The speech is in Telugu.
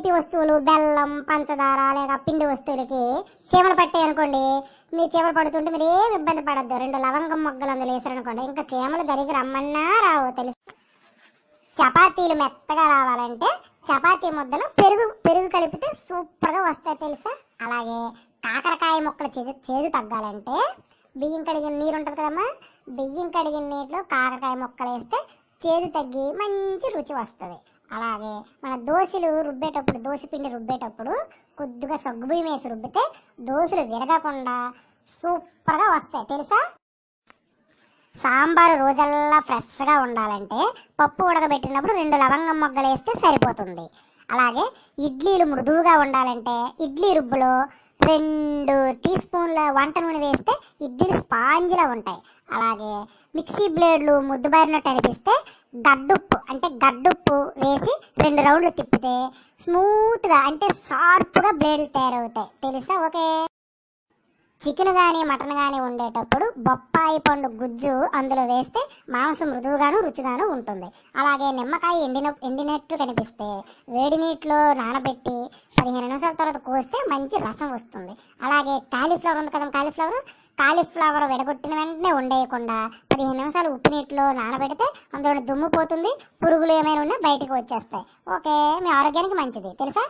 తీపి వస్తువులు బెల్లం పంచదార లేదా పిండి వస్తువులకి చీమలు పట్టాయి అనుకోండి, మీ చీమలు పడుతుంటే మీరు ఏమి ఇబ్బంది పడద్దు. 2 లవంగం మొగ్గలు అందులో వేసారనుకోండి, ఇంకా చీమలు దరికి రమ్మన్నా రావు తెలుసు. చపాతీలు మెత్తగా రావాలంటే చపాతీ ముద్దలు పెరుగు కలిపితే సూపర్గా వస్తాయి తెలుసా. అలాగే కాకరకాయ ముక్కలు చేదు తగ్గాలంటే బియ్యం కడిగిన నీరు ఉంటుంది కదమ్మా, బియ్యం కడిగిన నీటిలో కాకరకాయ ముక్కలు వేస్తే చేదు తగ్గి మంచి రుచి వస్తుంది. అలాగే మన దోశలు రుబ్బేటప్పుడు, దోశ పిండి రుబ్బేటప్పుడు కొద్దిగా సగ్గుబియ్యం వేసి రుబ్బితే దోశలు విరగకుండా సూపర్గా వస్తాయి తెలుసా. సాంబారు రోజల్లా ఫ్రెష్గా ఉండాలంటే పప్పు ఉడకబెట్టినప్పుడు 2 లవంగం మొగ్గలు వేస్తే సరిపోతుంది. అలాగే ఇడ్లీలు మృదువుగా ఉండాలంటే ఇడ్లీ రుబ్బులో 2 టీ స్పూన్ల వంట నూనె వేస్తే ఇడ్లీలు స్పాంజిలా ఉంటాయి. అలాగే మిక్సీ బ్లేడ్లు ముద్దుబారినట్టు అనిపిస్తే గడ్డుప్పు వేసి 2 రౌండ్లు తిప్పితే స్మూత్గా అంటే షార్ప్గా బ్లేడ్లు తయారవుతాయి తెలుసా. ఓకే. చికెన్ కానీ మటన్ కానీ ఉండేటప్పుడు బొప్పాయి పండు గుజ్జు అందులో వేస్తే మాంసం మృదువుగాను రుచిగాను ఉంటుంది. అలాగే నిమ్మకాయ ఎండినట్టు కనిపిస్తే వేడి నీటిలో నానబెట్టి 15 నిమిషాల తర్వాత కోస్తే మంచి రసం వస్తుంది. అలాగే కాలీఫ్లవర్ ఉంది కదా, కాలీఫ్లవర్ విడగొట్టిన వెంటనే ఉండేయకుండా 15 నిమిషాలు ఉప్పు నీటిలో నానబెడితే అందులో దుమ్ము పోతుంది, పురుగులు ఏమైనా ఉన్నా బయటకు వచ్చేస్తాయి. ఓకే, మీ ఆరోగ్యానికి మంచిది తెలుసా.